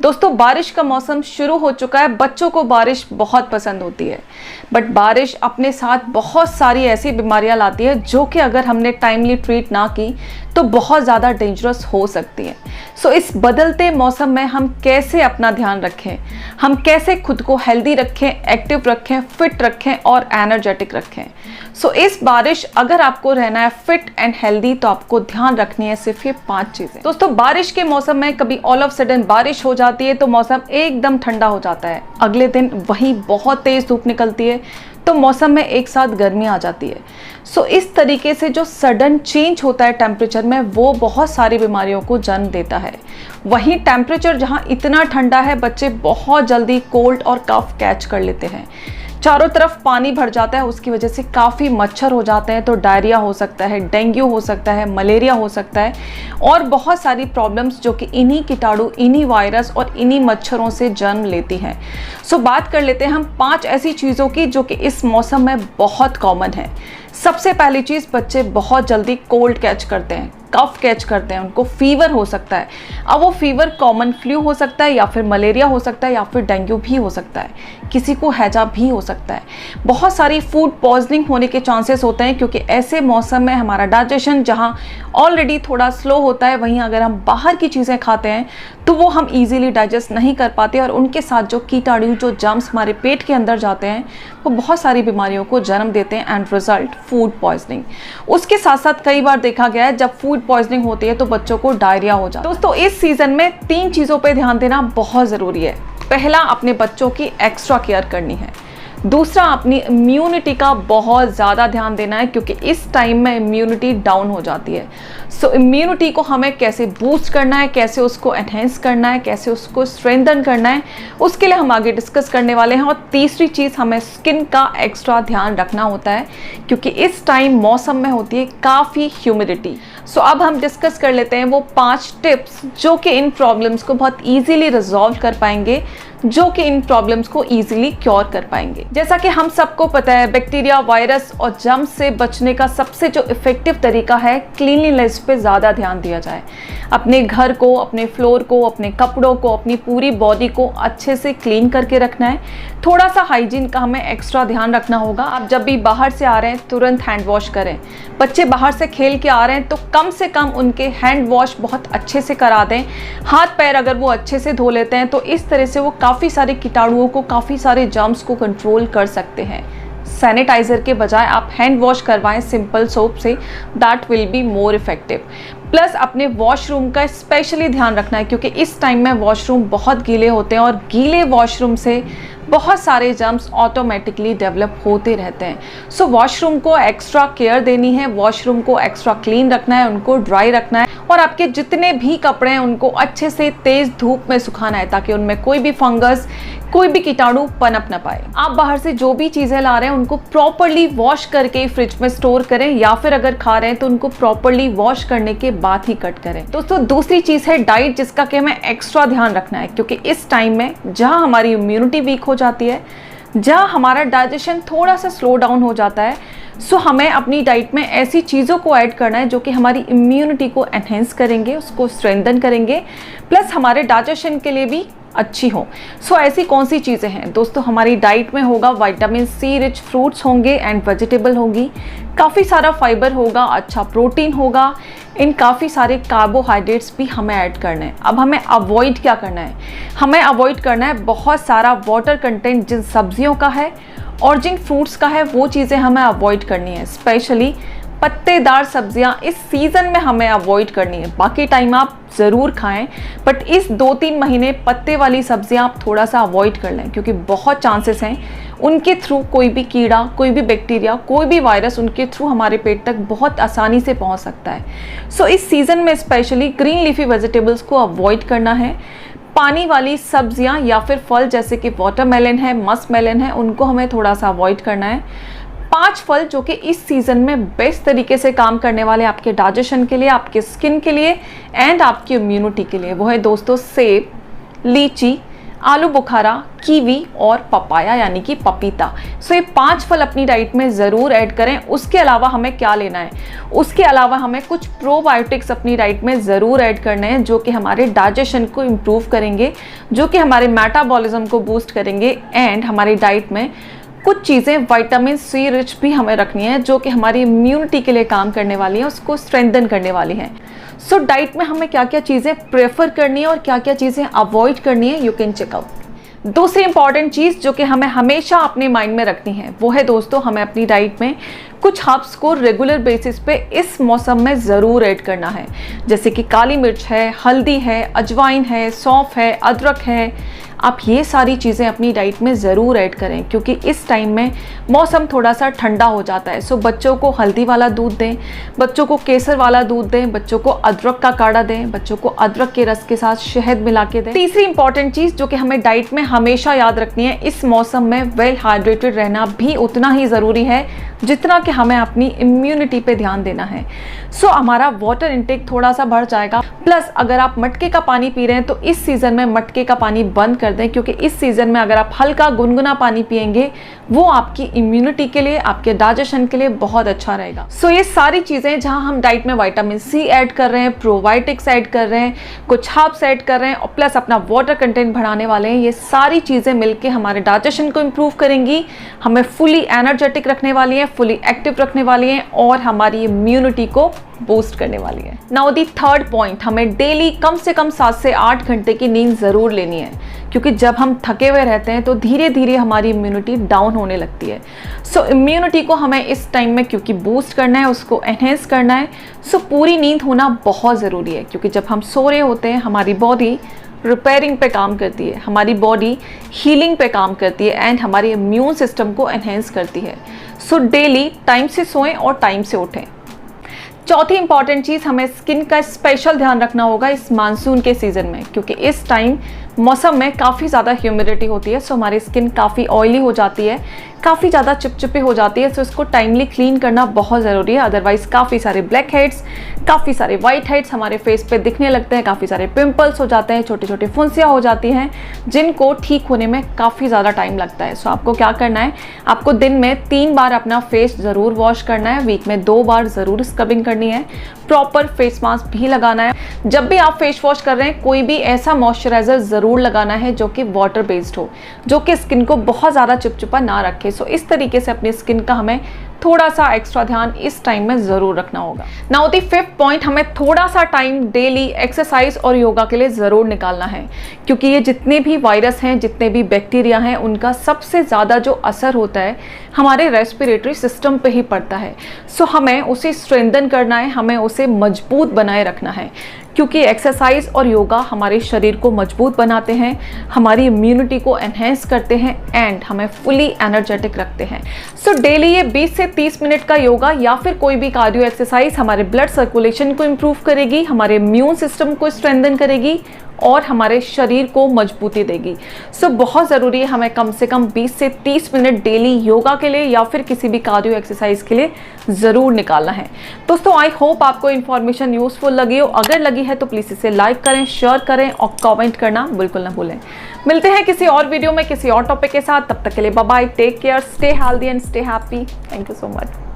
दोस्तों, बारिश का मौसम शुरू हो चुका है। बच्चों को बारिश बहुत पसंद होती है, बट बारिश अपने साथ बहुत सारी ऐसी बीमारियां लाती है जो कि अगर हमने टाइमली ट्रीट ना की तो बहुत ज़्यादा डेंजरस हो सकती है। सो इस बदलते मौसम में हम कैसे अपना ध्यान रखें, हम कैसे खुद को हेल्दी रखें, एक्टिव रखें, फिट रखें और एनर्जेटिक रखें। सो इस बारिश अगर आपको रहना है फिट एंड हेल्दी तो आपको ध्यान रखनी है सिर्फ ये 5 चीज़ें। दोस्तों, बारिश के मौसम में कभी ऑल ऑफ सडन बारिश हो जाती है तो मौसम एकदम ठंडा हो जाता है, अगले दिन वहीं बहुत तेज धूप निकलती है तो मौसम में एक साथ गर्मी आ जाती है। सो इस तरीके से जो सडन चेंज होता है टेम्परेचर में वो बहुत सारी बीमारियों को जन्म देता है। वहीं टेम्परेचर जहाँ इतना ठंडा है बच्चे बहुत जल्दी कोल्ड और कफ कैच कर लेते हैं। चारों तरफ पानी भर जाता है, उसकी वजह से काफ़ी मच्छर हो जाते हैं तो डायरिया हो सकता है, डेंगू हो सकता है, मलेरिया हो सकता है और बहुत सारी प्रॉब्लम्स जो कि इन्हीं कीटाणु, इन्हीं वायरस और इन्हीं मच्छरों से जन्म लेती हैं। सो बात कर लेते हैं हम 5 ऐसी चीज़ों की जो कि इस मौसम में बहुत कॉमन है। सबसे पहली चीज़, बच्चे बहुत जल्दी कोल्ड कैच करते हैं, कफ कैच करते हैं, उनको फीवर हो सकता है। अब वो फीवर कॉमन फ्लू हो सकता है या फिर मलेरिया हो सकता है या फिर डेंगू भी हो सकता है, किसी को हैजा भी हो सकता है। बहुत सारी फूड पॉइजनिंग होने के चांसेस होते हैं क्योंकि ऐसे मौसम में हमारा डाइजेशन जहाँ ऑलरेडी थोड़ा स्लो होता है, वहीं अगर हम बाहर की चीज़ें खाते हैं तो वो हम इजीली डाइजेस्ट नहीं कर पाते और उनके साथ जो कीटाणु, जो जर्म्स हमारे पेट के अंदर जाते हैं वो बहुत सारी बीमारियों को जन्म देते हैं एंड रिजल्ट फूड पॉइजनिंग। उसके साथ साथ कई बार देखा गया है जब फूड पॉइजनिंग होती है तो बच्चों को डायरिया हो जाता है। दोस्तों, इस सीजन में 3 चीज़ों पे ध्यान देना बहुत ज़रूरी है। पहला, अपने बच्चों की एक्स्ट्रा केयर करनी है। दूसरा, अपनी इम्यूनिटी का बहुत ज़्यादा ध्यान देना है क्योंकि इस टाइम में इम्यूनिटी डाउन हो जाती है। सो इम्यूनिटी को हमें कैसे बूस्ट करना है, कैसे उसको एनहेंस करना है, कैसे उसको स्ट्रेंथन करना है, उसके लिए हम आगे डिस्कस करने वाले हैं। और तीसरी चीज़, हमें स्किन का एक्स्ट्रा ध्यान रखना होता है क्योंकि इस टाइम मौसम में होती है काफ़ी ह्यूमिडिटी। सो अब हम डिस्कस कर लेते हैं वो 5 टिप्स जो कि इन प्रॉब्लम्स को बहुत ईजीली रिजॉल्व कर पाएंगे, जो कि इन प्रॉब्लम्स को इजीली क्योर कर पाएंगे। जैसा कि हम सबको पता है, बैक्टीरिया, वायरस और जर्म्स से बचने का सबसे जो इफेक्टिव तरीका है, क्लीनलीनेस पे ज़्यादा ध्यान दिया जाए। अपने घर को, अपने फ्लोर को, अपने कपड़ों को, अपनी पूरी बॉडी को अच्छे से क्लीन करके रखना है। थोड़ा सा हाइजीन का हमें एक्स्ट्रा ध्यान रखना होगा। आप जब भी बाहर से आ रहे हैं तुरंत हैंड वॉश करें। बच्चे बाहर से खेल के आ रहे हैं तो कम से कम उनके हैंड वॉश बहुत अच्छे से करा दें। हाथ पैर अगर वो अच्छे से धो लेते हैं तो इस तरह से वो काफ़ी सारे कीटाणुओं को, काफ़ी सारे जर्म्स को कंट्रोल कर सकते हैं। सैनिटाइजर के बजाय आप हैंड वॉश करवाएं सिंपल सोप से, that will be more effective. Plus अपने वॉशरूम का स्पेशली ध्यान रखना है क्योंकि इस टाइम में वॉशरूम बहुत गीले होते हैं और गीले वॉशरूम से बहुत सारे जर्म्स ऑटोमेटिकली डेवलप होते रहते हैं। सो वॉशरूम को एक्स्ट्रा केयर देनी है, वॉशरूम को एक्स्ट्रा क्लीन रखना है, उनको ड्राई रखना है और आपके जितने भी कपड़े हैं उनको अच्छे से तेज़ धूप में सुखाना है ताकि उनमें कोई भी फंगस, कोई भी कीटाणु पनप ना पाए। आप बाहर से जो भी चीज़ें ला रहे हैं उनको प्रॉपरली वॉश करके फ्रिज में स्टोर करें या फिर अगर खा रहे हैं तो उनको प्रॉपरली वॉश करने के बाद ही कट करें। दोस्तों, दूसरी चीज़ है डाइट, जिसका कि हमें एक्स्ट्रा ध्यान रखना है क्योंकि इस टाइम में जहाँ हमारी इम्यूनिटी वीक हो जाती है, जहाँ हमारा डाइजेशन थोड़ा सा स्लो डाउन हो जाता है, सो हमें अपनी डाइट में ऐसी चीज़ों को ऐड करना है जो कि हमारी इम्यूनिटी को एनहेंस करेंगे, उसको स्ट्रेंथन करेंगे, प्लस हमारे डाइजेशन के लिए भी अच्छी हो। सो ऐसी कौन सी चीज़ें हैं दोस्तों? हमारी डाइट में होगा विटामिन सी रिच फ्रूट्स होंगे एंड वेजिटेबल होगी, काफ़ी सारा फाइबर होगा, अच्छा प्रोटीन होगा, इन काफ़ी सारे कार्बोहाइड्रेट्स भी हमें ऐड करने हैं। अब हमें अवॉइड क्या करना है? हमें अवॉइड करना है बहुत सारा वाटर कंटेंट जिन सब्जियों का है और जिन फ्रूट्स का है, वो चीज़ें हमें अवॉइड करनी है। स्पेशली पत्तेदार सब्जियां इस सीज़न में हमें अवॉइड करनी है। बाकी टाइम आप ज़रूर खाएं बट इस 2-3 महीने पत्ते वाली सब्जियां आप थोड़ा सा अवॉइड कर लें क्योंकि बहुत चांसेस हैं उनके थ्रू कोई भी कीड़ा, कोई भी बैक्टीरिया, कोई भी वायरस उनके थ्रू हमारे पेट तक बहुत आसानी से पहुंच सकता है। सो इस सीज़न में स्पेशली ग्रीन लीफी वेजिटेबल्स को अवॉइड करना है। पानी वाली सब्जियां या फिर फल जैसे कि वाटरमेलन है, मस्कमेलन है, उनको हमें थोड़ा सा अवॉइड करना है। 5 फल जो कि इस सीज़न में बेस्ट तरीके से काम करने वाले आपके डाइजेशन के लिए, आपके स्किन के लिए एंड आपकी इम्यूनिटी के लिए, वो है दोस्तों सेब, लीची, आलू बुखारा, कीवी और पपाया यानी कि पपीता। सो ये 5 फल अपनी डाइट में ज़रूर ऐड करें। उसके अलावा हमें क्या लेना है, उसके अलावा हमें कुछ प्रोबायोटिक्स अपनी डाइट में ज़रूर ऐड करने हैं जो कि हमारे डाइजेशन को इम्प्रूव करेंगे, जो कि हमारे मेटाबॉलिज्म को बूस्ट करेंगे। एंड हमारी डाइट में कुछ चीज़ें विटामिन सी रिच भी हमें रखनी है जो कि हमारी इम्यूनिटी के लिए काम करने वाली हैं, उसको स्ट्रेंथन करने वाली हैं। सो डाइट में हमें क्या क्या चीज़ें प्रेफर करनी है और क्या क्या चीज़ें अवॉइड करनी है, यू कैन चेकआउट। दूसरी इंपॉर्टेंट चीज़ जो कि हमें हमेशा अपने माइंड में रखनी है वो है दोस्तों, हमें अपनी डाइट में कुछ हर्ब्स को रेगुलर बेसिस पे इस मौसम में ज़रूर ऐड करना है, जैसे कि काली मिर्च है, हल्दी है, अजवाइन है, सौंफ है, अदरक है। आप ये सारी चीज़ें अपनी डाइट में ज़रूर ऐड करें क्योंकि इस टाइम में मौसम थोड़ा सा ठंडा हो जाता है। सो बच्चों को हल्दी वाला दूध दें, बच्चों को केसर वाला दूध दें, बच्चों को अदरक का काढ़ा दें, बच्चों को अदरक के रस के साथ शहद मिला के दें। तीसरी इंपॉर्टेंट चीज़ जो कि हमें डाइट में हमेशा याद रखनी है, इस मौसम में वेल हाइड्रेटेड रहना भी उतना ही ज़रूरी है जितना कि हमें अपनी इम्यूनिटी पे ध्यान देना है। सो हमारा वाटर इनटेक थोड़ा सा बढ़ जाएगा। प्लस अगर आप मटके का पानी पी रहे हैं तो इस सीज़न में मटके का पानी बंद कर दें क्योंकि इस सीज़न में अगर आप हल्का गुनगुना पानी पिएंगे वो आपकी इम्यूनिटी के लिए, आपके डाइजेशन के लिए बहुत अच्छा रहेगा। सो ये सारी चीज़ें जहां हम डाइट में विटामिन सी ऐड कर रहे हैं, प्रोबायोटिक्स ऐड कर रहे हैं, कुछ हर्ब्स ऐड कर रहे हैं और प्लस अपना वाटर कंटेंट बढ़ाने वाले हैं, ये सारी चीज़ें मिलकर हमारे डाइजेशन को इम्प्रूव करेंगी, हमें फुली एनर्जेटिक रखने वाली हैं, फुली एक्टिव रखने वाली हैं और हमारी इम्यूनिटी को बूस्ट करने वाली है। नाउ दी थर्ड पॉइंट, हमें डेली कम से कम 7 से 8 घंटे की नींद ज़रूर लेनी है क्योंकि जब हम थके हुए रहते हैं तो धीरे धीरे हमारी इम्यूनिटी डाउन होने लगती है। सो इम्यूनिटी को हमें इस टाइम में क्योंकि बूस्ट करना है, उसको एनहेंस करना है, सो पूरी नींद होना बहुत ज़रूरी है क्योंकि जब हम सो रहे होते हैं हमारी बॉडी रिपेयरिंग पे काम करती है, हमारी बॉडी हीलिंग पे काम करती है एंड हमारे इम्यून सिस्टम को एनहेंस करती है। सो डेली टाइम से सोएं और टाइम से उठें। चौथी इंपॉर्टेंट चीज़, हमें स्किन का स्पेशल ध्यान रखना होगा इस मानसून के सीज़न में क्योंकि इस टाइम मौसम में काफ़ी ज़्यादा ह्यूमिडिटी होती है। सो हमारी स्किन काफ़ी ऑयली हो जाती है, काफ़ी ज़्यादा चिपचिपी हो जाती है। सो इसको टाइमली क्लीन करना बहुत ज़रूरी है, अदरवाइज़ काफ़ी सारे ब्लैक हेड्स, काफ़ी सारे वाइट हेड्स हमारे फेस पे दिखने लगते हैं, काफ़ी सारे पिंपल्स हो जाते हैं, छोटे छोटे फुंसियाँ हो जाती हैं जिनको ठीक होने में काफ़ी ज़्यादा टाइम लगता है। सो आपको क्या करना है, आपको दिन में 3 बार अपना फेस ज़रूर वॉश करना है, वीक में 2 बार ज़रूर स्क्रबिंग करनी है, प्रॉपर फेस मास्क भी लगाना है। जब भी आप फेस वॉश कर रहे हैं कोई भी ऐसा मॉइस्चराइजर ज़रूर लगाना है जो कि वाटर बेस्ड हो, जो कि स्किन को बहुत ज़्यादा चिपचिपा ना रखे। सो इस तरीके से अपनी स्किन का हमें थोड़ा सा एक्स्ट्रा ध्यान इस टाइम में ज़रूर रखना होगा। नाउ द 5th पॉइंट, हमें थोड़ा सा टाइम डेली एक्सरसाइज और योगा के लिए ज़रूर निकालना है क्योंकि ये जितने भी वायरस हैं, जितने भी बैक्टीरिया हैं, उनका सबसे ज़्यादा जो असर होता है हमारे रेस्पिरेटरी सिस्टम पे ही पड़ता है। सो हमें उसे स्ट्रेंथन करना है, हमें उसे मजबूत बनाए रखना है क्योंकि एक्सरसाइज और योगा हमारे शरीर को मजबूत बनाते हैं, हमारी इम्यूनिटी को एनहेंस करते हैं एंड हमें फुली एनर्जेटिक रखते हैं। सो डेली ये 20 से 30 मिनट का योगा या फिर कोई भी कार्डियो एक्सरसाइज हमारे ब्लड सर्कुलेशन को इम्प्रूव करेगी, हमारे इम्यून सिस्टम को स्ट्रेंथन करेगी और हमारे शरीर को मजबूती देगी। सो बहुत ज़रूरी है हमें कम से कम 20 से 30 मिनट डेली योगा के लिए या फिर किसी भी कार्डियो एक्सरसाइज के लिए ज़रूर निकालना है। दोस्तों आई होप आपको इन्फॉर्मेशन यूज़फुल लगी हो, अगर लगी है तो प्लीज़ इसे लाइक करें, शेयर करें और कमेंट करना बिल्कुल ना भूलें। मिलते हैं किसी और वीडियो में किसी और टॉपिक के साथ, तब तक के लिए bye bye, take care, stay healthy and stay happy. Thank you so much.